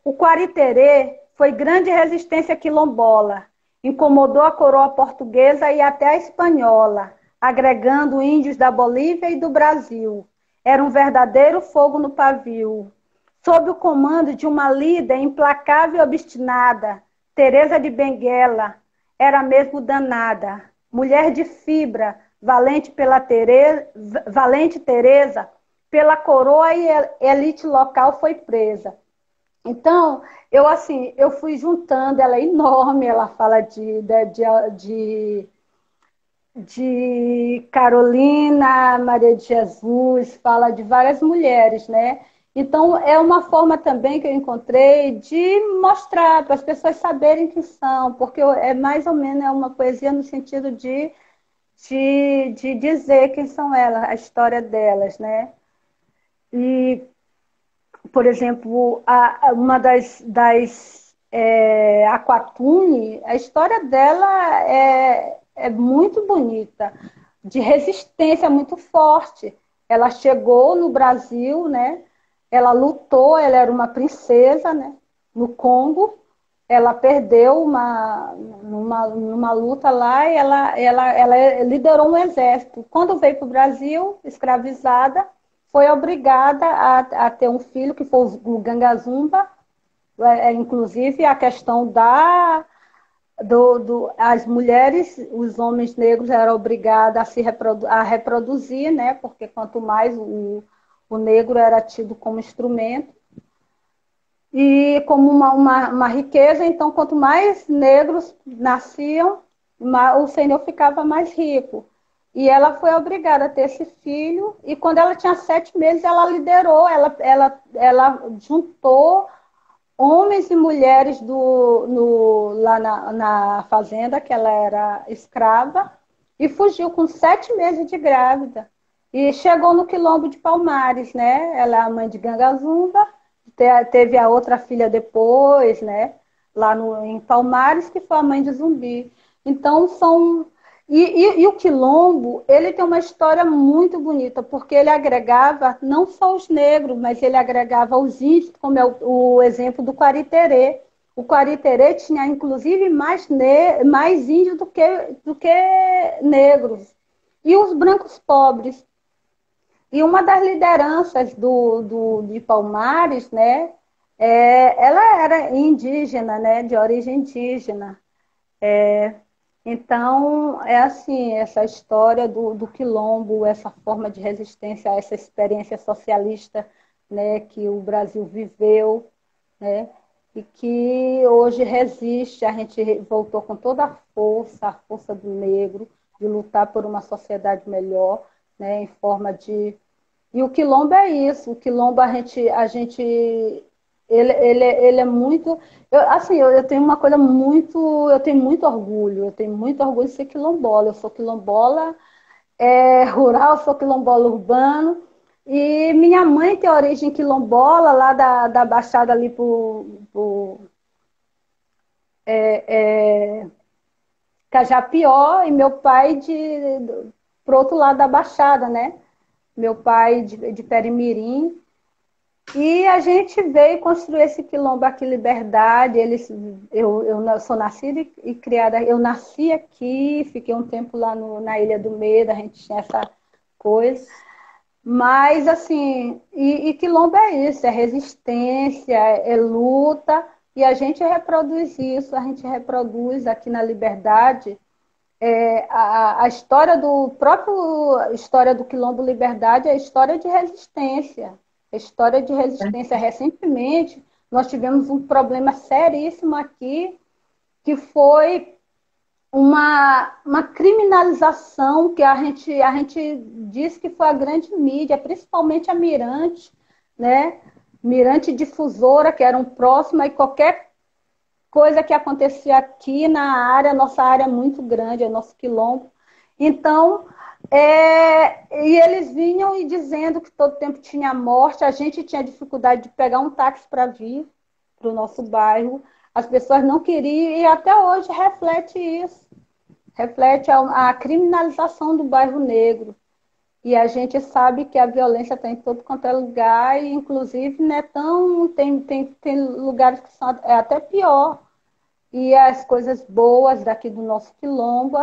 O Quariterê foi grande resistência quilombola, incomodou a coroa portuguesa e até a espanhola, agregando índios da Bolívia e do Brasil. Era um verdadeiro fogo no pavio. Sob o comando de uma líder implacável e obstinada, Teresa de Benguela, era mesmo danada. Mulher de fibra, valente Teresa, pela coroa e elite local foi presa. Então, eu assim, eu fui juntando, ela é enorme, ela fala de, de Carolina, Maria de Jesus, fala de várias mulheres, né? Então, é uma forma também que eu encontrei de mostrar para as pessoas saberem quem são, porque é mais ou menos uma poesia no sentido de dizer quem são elas, a história delas, né? E, por exemplo, uma Aquatune, a história dela é muito bonita, de resistência muito forte. Ela chegou no Brasil, né? Ela lutou, ela era uma princesa, né? No Congo, ela perdeu numa luta lá e ela liderou um exército. Quando veio para o Brasil, escravizada, foi obrigada a ter um filho, que foi o Gangazumba, inclusive a questão as mulheres, os homens negros eram obrigados a reproduzir, né? Porque quanto mais o negro era tido como instrumento e como uma riqueza, então quanto mais negros nasciam, o Senhor ficava mais rico. E ela foi obrigada a ter esse filho, e quando ela tinha 7 meses, ela liderou, ela juntou homens e mulheres lá na fazenda, que ela era escrava, e fugiu com 7 meses de grávida. E chegou no Quilombo de Palmares, né? Ela é a mãe de Gangazumba, teve a outra filha depois, né? Lá em Palmares, que foi a mãe de Zumbi. Então, são... E o Quilombo, ele tem uma história muito bonita, porque ele agregava não só os negros, mas ele agregava os índios, como é o exemplo do Quariterê. O Quariterê tinha, inclusive, mais índios do que negros. E os brancos pobres. E uma das lideranças de Palmares, né, ela era indígena, né, de origem indígena. Então, é assim, essa história do quilombo, essa forma de resistência a essa experiência socialista, né, que o Brasil viveu, né, e que hoje resiste. A gente voltou com toda a força do negro, de lutar por uma sociedade melhor, né, em forma de... E o quilombo é isso, o quilombo ele é muito... Eu tenho uma coisa muito... eu tenho muito orgulho de ser quilombola. Eu sou quilombola rural, sou quilombola urbano, e minha mãe tem origem quilombola, lá da Baixada ali pro Cajapió, e meu pai pro outro lado da Baixada, né? Meu pai de Perimirim. E a gente veio construir esse quilombo aqui, Liberdade. Eu sou nascida e criada, eu nasci aqui, fiquei um tempo lá na Ilha do Medo, a gente tinha essa coisa. Mas, assim, e quilombo é isso, é resistência, é luta, e a gente reproduz isso, a gente reproduz aqui na Liberdade. A história do próprio história do Quilombo Liberdade é a história de resistência. A história de resistência. Recentemente, nós tivemos um problema seríssimo aqui, que foi uma criminalização que a gente diz que foi a grande mídia, principalmente a Mirante, né? Mirante Difusora, que eram próximas, e qualquer coisa que acontecia aqui na área, nossa área é muito grande, é nosso quilombo. Então, e eles vinham e dizendo que todo tempo tinha morte, a gente tinha dificuldade de pegar um táxi para vir para o nosso bairro, as pessoas não queriam, e até hoje reflete isso, reflete a criminalização do bairro negro. E a gente sabe que a violência está em todo quanto é lugar, e inclusive né, tem lugares que são até pior. E as coisas boas daqui do nosso quilombo,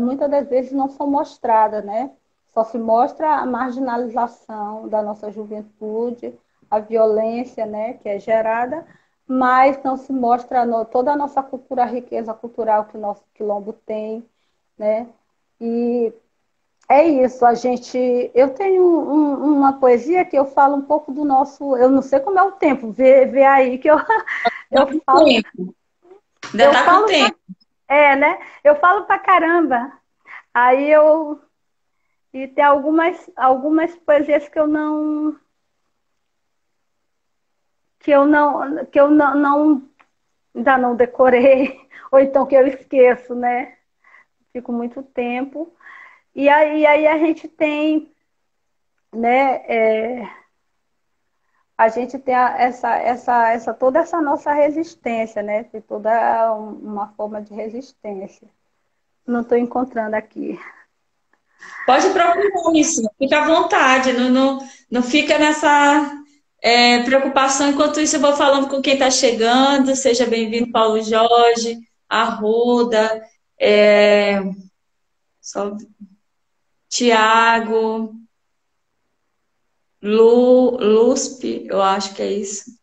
muitas das vezes não são mostradas, né? Só se mostra a marginalização da nossa juventude, a violência, né, que é gerada, mas não se mostra toda a nossa cultura, a riqueza cultural que o nosso quilombo tem, né? E é isso, a gente. Eu tenho uma poesia que eu falo um pouco do nosso. Eu não sei como é o tempo, vê aí que eu, Dá eu com falo, tempo. Ainda eu tá com falo, tempo. né? Eu falo pra caramba. Aí eu. E tem algumas poesias que eu não ainda não decorei, ou então que eu esqueço, né? Fico muito tempo. E aí a gente tem, né? A gente tem toda essa nossa resistência, né? Tem toda uma forma de resistência. Não estou encontrando aqui. Pode procurar isso, fica à vontade, não fica nessa preocupação. Enquanto isso, eu vou falando com quem está chegando. Seja bem-vindo, Paulo Jorge, Arruda, é, só, Tiago, Luspe, eu acho que é isso.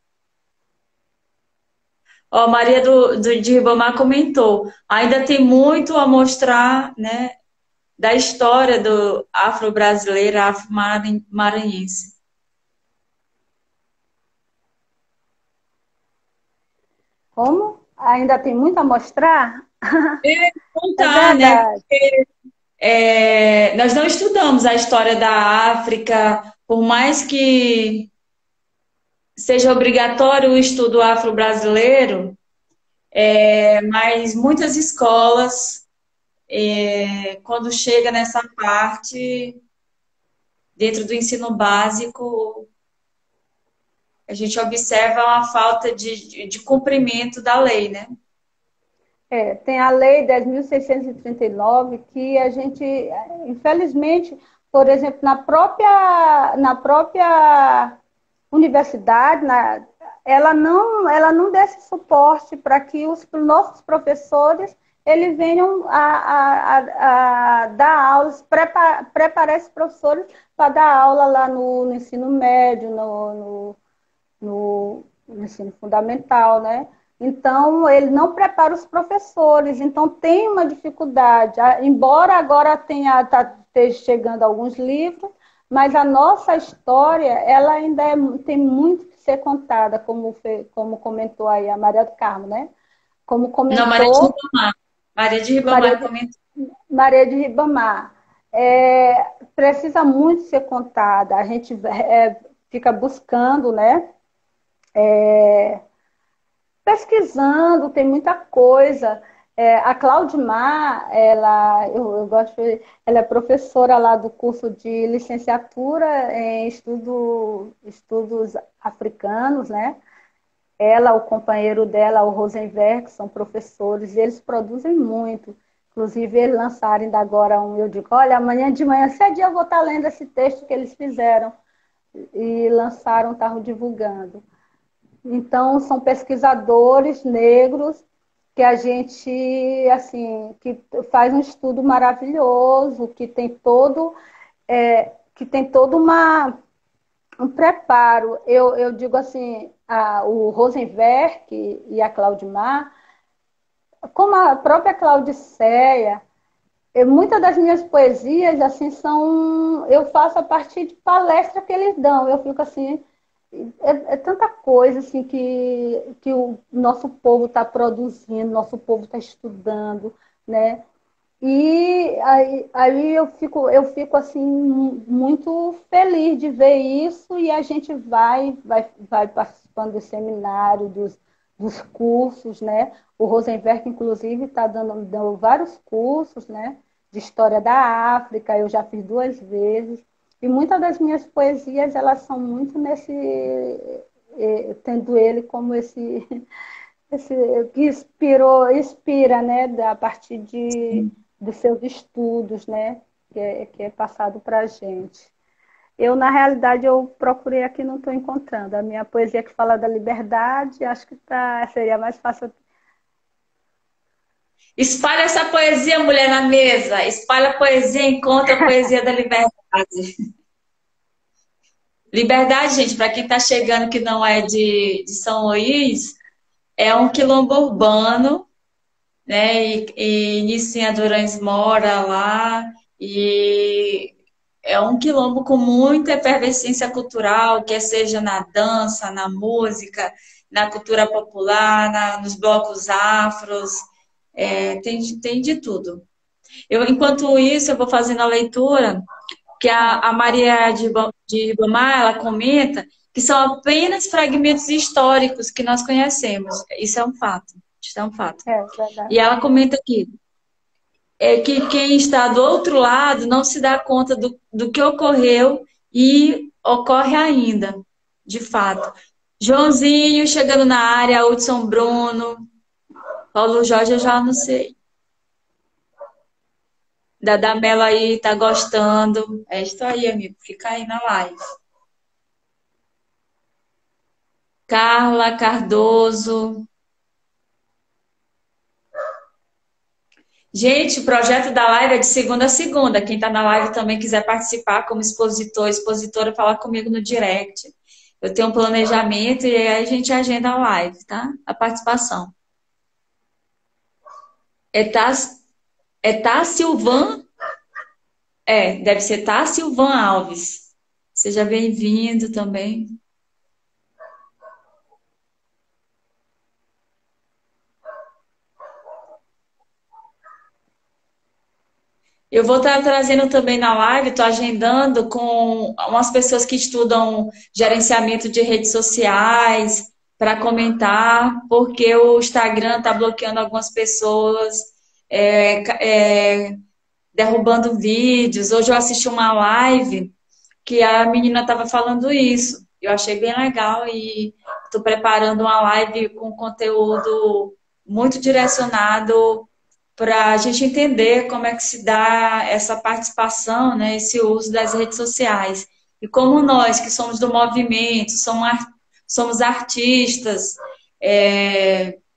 Ó, Maria de Ribamar comentou, ainda tem muito a mostrar, né, da história do afro-brasileiro, afro-maranhense. Como? Ainda tem muito a mostrar? É Contar, né? verdade. Nós não estudamos a história da África, por mais que seja obrigatório o estudo afro-brasileiro, mas muitas escolas, quando chega nessa parte, dentro do ensino básico, a gente observa uma falta de cumprimento da lei, né? Tem a Lei 10.639 que a gente, infelizmente, por exemplo, na própria universidade, ela não dá esse suporte para que os nossos professores eles venham a dar aulas, preparar esses professores para dar aula lá no ensino médio, no ensino fundamental, né? Então, ele não prepara os professores, então tem uma dificuldade. Embora agora esteja chegando alguns livros, mas a nossa história, ela ainda tem muito que ser contada, como comentou aí a Maria do Carmo, né? Como Não, Maria de comentou Ribamar. Maria de Maria Ribamar de, comentou. Maria de Ribamar. Precisa muito ser contada. A gente fica buscando, né? Pesquisando, tem muita coisa. A Claudimar, eu gosto, ela é professora lá do curso de licenciatura em estudos africanos, né? Ela, o companheiro dela, o Rosenberg, que são professores, e eles produzem muito. Inclusive, eles lançaram ainda agora eu digo, olha, amanhã de manhã, cedinho eu vou estar lendo esse texto que eles fizeram. E lançaram, estavam divulgando. Então, são pesquisadores negros que a gente, assim, que faz um estudo maravilhoso, que tem todo um preparo. Eu digo assim, o Rosenwerk e a Claudimar, como a própria Claudicéia, muitas das minhas poesias, assim, eu faço a partir de palestra que eles dão. Eu fico assim, é tanta coisa assim que o nosso povo está produzindo, nosso povo está estudando, né? E aí eu fico assim muito feliz de ver isso e a gente vai participando do seminário, dos cursos, né? O Rosenberg, inclusive, está dando vários cursos, né? De história da África, eu já fiz 2 vezes. E muitas das minhas poesias, elas são muito tendo ele como esse que inspira, né? A partir dos seus estudos, né? Que é passado para a gente. Na realidade, eu procurei aqui e não estou encontrando. A minha poesia que fala da liberdade, acho que seria mais fácil. Espalha essa poesia, mulher na mesa. Espalha a poesia, encontra a poesia da liberdade. Liberdade, gente, para quem está chegando que não é de São Luís, é um quilombo urbano, né? E Nicinha Durães mora lá. E é um quilombo com muita efervescência cultural, quer seja na dança, na música, na cultura popular, nos blocos afros, tem de tudo. Enquanto isso, eu vou fazendo a leitura, que a Maria de Ribamar, ela comenta que são apenas fragmentos históricos que nós conhecemos. Isso é um fato. Isso é um fato. É verdade. E ela comenta aqui que quem está do outro lado não se dá conta do que ocorreu e ocorre ainda, de fato. Joãozinho chegando na área, Hudson Bruno, Paulo Jorge, eu já não sei. Dada Mello aí, tá gostando. É isso aí, amigo. Fica aí na live. Carla Cardoso. Gente, o projeto da live é de segunda a segunda. Quem tá na live também quiser participar como expositor, expositora, falar comigo no direct. Eu tenho um planejamento e aí a gente agenda a live, tá? A participação. Tá Silvan? Deve ser Tá Silvan Alves. Seja bem-vindo também. Eu vou estar trazendo também na live, estou agendando com umas pessoas que estudam gerenciamento de redes sociais para comentar, porque o Instagram está bloqueando algumas pessoas, derrubando vídeos. Hoje eu assisti uma live que a menina estava falando isso. Eu achei bem legal e estou preparando uma live com conteúdo muito direcionado para a gente entender como é que se dá essa participação, né, esse uso das redes sociais. E como nós, que somos do movimento, somos artistas,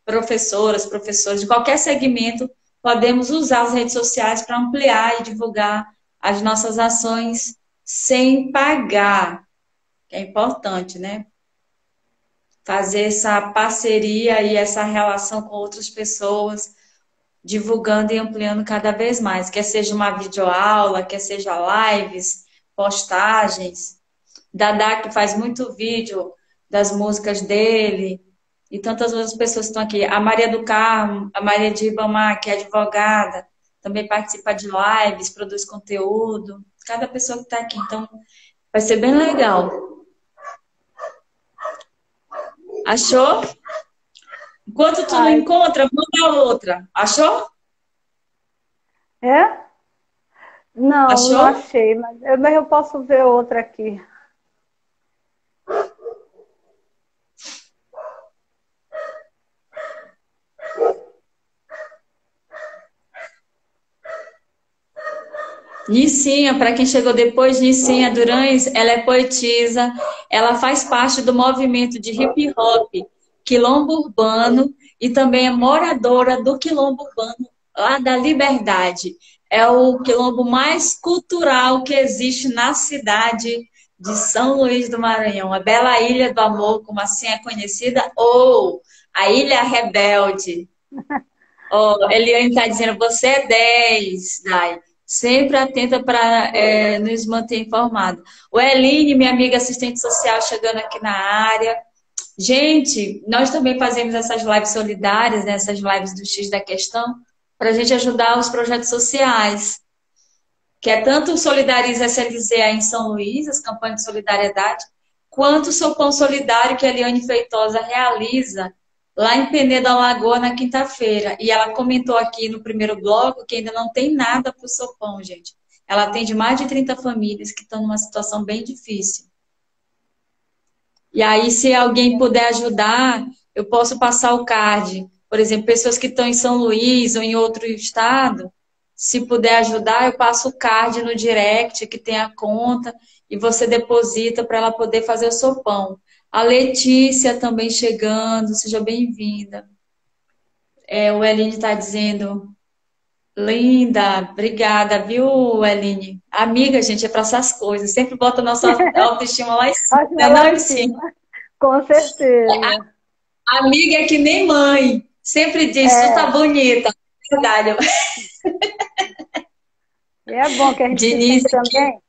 professoras, professores, de qualquer segmento, podemos usar as redes sociais para ampliar e divulgar as nossas ações sem pagar, que é importante, né? Fazer essa parceria e essa relação com outras pessoas, divulgando e ampliando cada vez mais, quer seja uma videoaula, quer seja lives, postagens. Dadá, que faz muito vídeo das músicas dele, e tantas outras pessoas que estão aqui. A Maria do Carmo, a Maria de Ribamar, que é advogada, também participa de lives, produz conteúdo. Cada pessoa que está aqui. Então, vai ser bem legal. Achou? Enquanto tu não encontra, manda outra. Achou? Não, Achou? não achei, mas eu posso ver outra aqui. Nicinha, para quem chegou depois, Nicinha Durães, ela é poetisa, ela faz parte do movimento de hip hop, Quilombo Urbano, e também é moradora do Quilombo Urbano, lá da Liberdade. É o quilombo mais cultural que existe na cidade de São Luís do Maranhão, a Bela Ilha do Amor, como assim é conhecida, ou a Ilha Rebelde. Eliane está dizendo, você é 10, Dai. Sempre atenta para nos manter informados. O Eline, minha amiga assistente social, chegando aqui na área. Gente, nós também fazemos essas lives solidárias, né, essas lives do X da Questão, para a gente ajudar os projetos sociais. Que é tanto o Solidariza SLZ aí em São Luís, as campanhas de solidariedade, quanto o Sopão Solidário que a Eliane Feitosa realiza lá em Penedo da Lagoa na quinta-feira. E ela comentou aqui no primeiro bloco que ainda não tem nada para o Sopão, gente. Ela atende mais de 30 famílias que estão numa situação bem difícil. E aí, se alguém puder ajudar, eu posso passar o card. Por exemplo, pessoas que estão em São Luís ou em outro estado, se puder ajudar, eu passo o card no direct, que tem a conta, e você deposita para ela poder fazer o sopão. A Letícia também chegando, seja bem-vinda. O Eline está dizendo, linda, obrigada, viu, Eline? Amiga, gente, é para essas coisas. Sempre bota a nossa autoestima lá em cima, né? Não em cima. Com certeza. Amiga é que nem mãe. Sempre diz, tu tá bonita. Verdade. E é bom que a gente se Denise sente aqui. também.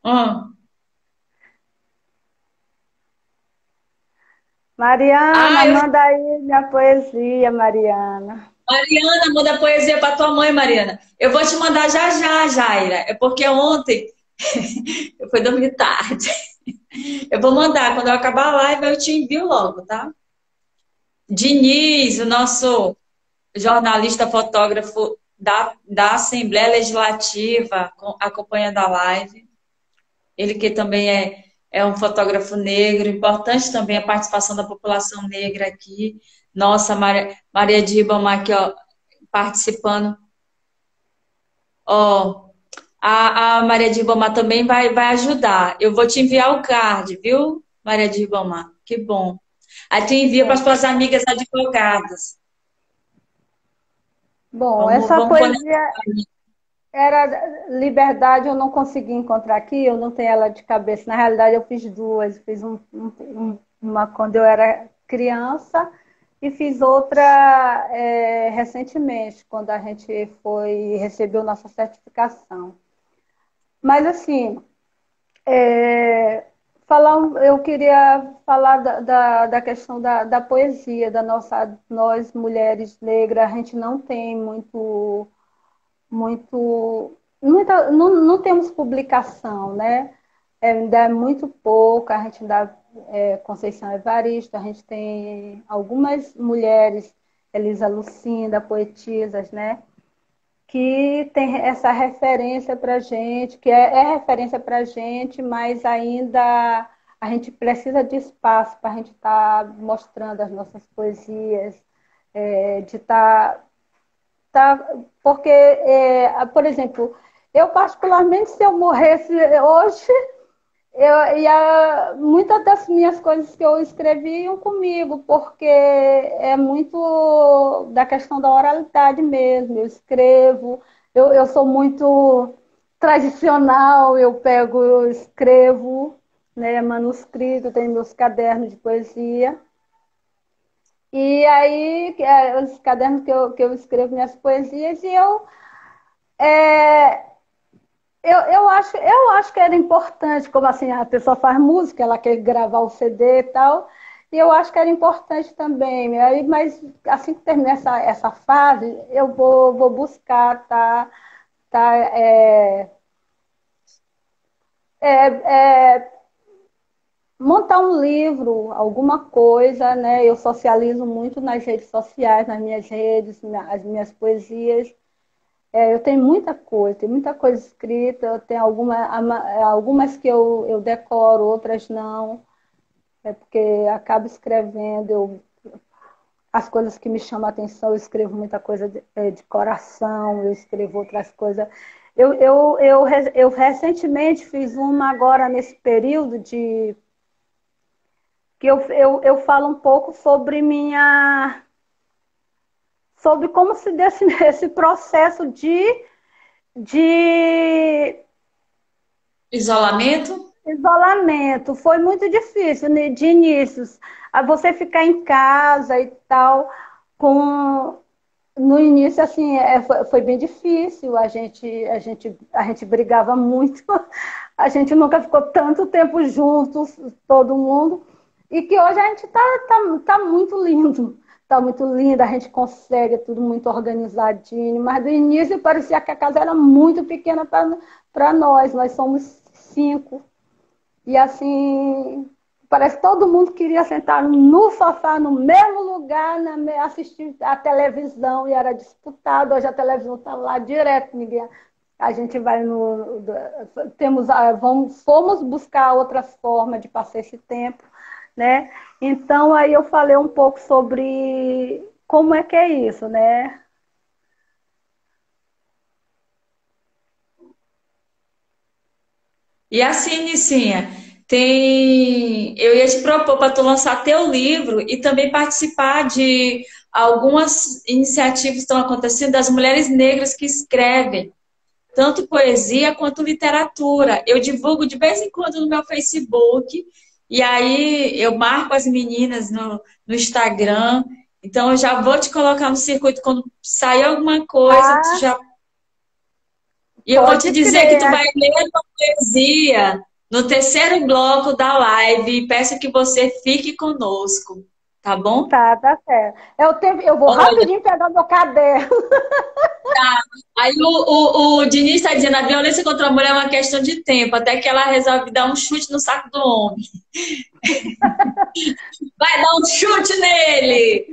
Hum. Mariana, Ah, eu... manda aí minha poesia, Mariana. Mariana, manda poesia para tua mãe, Mariana. Eu vou te mandar já já, Jaira. É porque ontem eu fui dormir tarde. Eu vou mandar, quando eu acabar a live, eu te envio logo, tá? Diniz, o nosso jornalista fotógrafo da Assembleia Legislativa, acompanhando a live. Ele que também é um fotógrafo negro, importante também a participação da população negra aqui. Nossa, Maria de Ribamar aqui, ó, participando. Ó, a Maria de Ribamar também vai ajudar. Eu vou te enviar o card, viu, Maria de Ribamar? Que bom. Aí tu envia para as É. tuas amigas advogadas. Bom, Vamos, essa vamos conectar. poesia era Liberdade, eu não consegui encontrar aqui, eu não tenho ela de cabeça. Na realidade, eu fiz duas. Fiz uma quando eu era criança e fiz outra recentemente, quando a gente recebeu nossa certificação. Mas, assim, eu queria falar da questão da poesia, nós mulheres negras, a gente não tem não temos publicação, né? Ainda é muito pouco, a gente dá Conceição Evaristo, a gente tem algumas mulheres, Elisa Lucinda, poetisas, né? Que tem essa referência para a gente, que é referência para a gente, mas ainda a gente precisa de espaço para a gente estar mostrando as nossas poesias, de estar porque, por exemplo, eu particularmente, se eu morresse hoje, muitas das minhas coisas que eu escrevi iam comigo, porque é muito da questão da oralidade mesmo. Eu escrevo, eu sou muito tradicional, eu escrevo, né, manuscrito, tenho meus cadernos de poesia. E aí, os cadernos que eu escrevo minhas poesias, e é, eu acho que era importante, como assim, a pessoa faz música, ela quer gravar o CD e tal, e eu acho que era importante também. Aí, mas assim que terminar essa fase, eu vou buscar, tá, montar um livro, alguma coisa, né? Eu socializo muito nas redes sociais, nas minhas redes, as minhas poesias. Eu tenho muita coisa escrita, eu tenho algumas que eu decoro, outras não, porque acabo escrevendo, as coisas que me chamam a atenção, eu escrevo muita coisa de coração, eu escrevo outras coisas. Eu recentemente fiz uma agora nesse período que eu falo um pouco sobre como se deu esse processo de Isolamento? isolamento. Foi muito difícil, né, de inícios. A você ficar em casa e tal, com no início assim, foi bem difícil. A gente brigava muito. A gente nunca ficou tanto tempo juntos, todo mundo. E que hoje a gente tá muito lindo. Tá muito lindo, a gente consegue, é tudo muito organizadinho. Mas do início parecia que a casa era muito pequena para nós. Nós somos 5. E assim, parece que todo mundo queria sentar no sofá, no mesmo lugar, assistir a televisão, e era disputado. Hoje a televisão está lá direto, ninguém. A gente vai no. Fomos buscar outras formas de passar esse tempo, né? Então aí eu falei um pouco sobre como é que é isso, né? E assim, Nicinha, eu ia te propor para tu lançar teu livro e também participar de algumas iniciativas que estão acontecendo das mulheres negras que escrevem, tanto poesia quanto literatura. Eu divulgo de vez em quando no meu Facebook, e aí eu marco as meninas no Instagram. Então eu já vou te colocar no circuito quando sair alguma coisa, tu Ah, já E eu vou te Pode dizer que tu crer. vai ler a poesia no terceiro bloco da live. E peço que você fique conosco, tá bom? Tá certo. Eu vou Olha, rapidinho pegar meu caderno. aí o Diniz está dizendo, a violência contra a mulher é uma questão de tempo, até que ela resolve dar um chute no saco do homem. Vai dar um chute nele!